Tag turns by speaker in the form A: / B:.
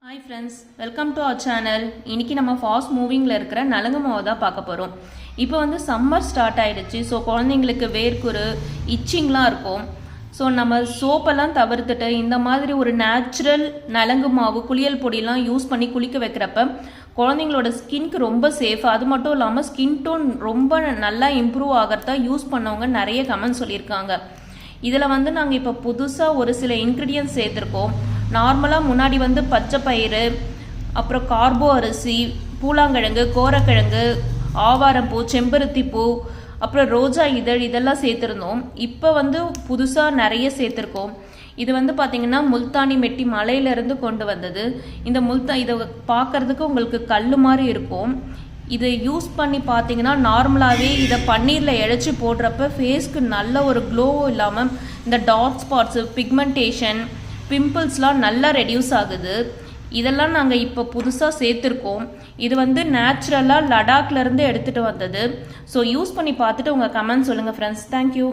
A: Hi friends, welcome to our channel. இன்றைக்கி நம்ம fast மூவிங்கில் இருக்கிற நலங்கு மாவு தான் பார்க்க போகிறோம். இப்போ வந்து சம்மர் ஸ்டார்ட் ஆகிடுச்சு. ஸோ குழந்தைங்களுக்கு வேர்க்குரு இச்சிங்லாம் இருக்கும். ஸோ நம்ம சோப்பெல்லாம் தவிர்த்துட்டு இந்த மாதிரி ஒரு நேச்சுரல் நலங்கு மாவு குளியல் பொடியெலாம் யூஸ் பண்ணி குளிக்க வைக்கிறப்ப குழந்தைங்களோட ஸ்கின்க்கு ரொம்ப சேஃப். அது மட்டும் இல்லாமல் ஸ்கின் டோன் ரொம்ப நல்லா இம்ப்ரூவ் ஆகிறதா யூஸ் பண்ணவங்க நிறைய கமெண்ட் சொல்லியிருக்காங்க. இதில் வந்து நாங்கள் இப்போ புதுசாக ஒரு சில இன்க்ரீடியன்ஸ் சேர்த்துருக்கோம். நார்மலாக முன்னாடி வந்து பச்சை பயிறு, அப்புறம் கார்போ அரிசி, பூலாங்கிழங்கு, கோரக்கிழங்கு, ஆவாரம்பூ, செம்பருத்தி பூ, அப்புறம் ரோஜா இதழ் இதெல்லாம் சேர்த்துருந்தோம். இப்போ வந்து புதுசாக நிறைய சேர்த்துருக்கோம். இது வந்து பார்த்திங்கன்னா முல்தானி மெட்டி மலையிலேருந்து கொண்டு வந்தது. இந்த இதை பார்க்குறதுக்கு உங்களுக்கு கல் மாதிரி இருக்கும். இதை யூஸ் பண்ணி பார்த்தீங்கன்னா நார்மலாகவே இதை பன்னீரில் இழைச்சி போடுறப்ப ஃபேஸ்க்கு நல்ல ஒரு க்ளோ இல்லாமல் இந்த டார்க் ஸ்பாட்ஸு, பிக்மெண்டேஷன், பிம்பிள்ஸ்லாம் நல்லா ரெடியூஸ் ஆகுது. இதெல்லாம் நாங்கள் இப்போ புதுசாக சேர்த்துருக்கோம். இது வந்து நேச்சுரலாக லடாக்லேருந்து எடுத்துகிட்டு வந்தது. ஸோ யூஸ் பண்ணி பார்த்துட்டு உங்கள் கமெண்ட் சொல்லுங்கள் ஃப்ரெண்ட்ஸ். தேங்க்யூ.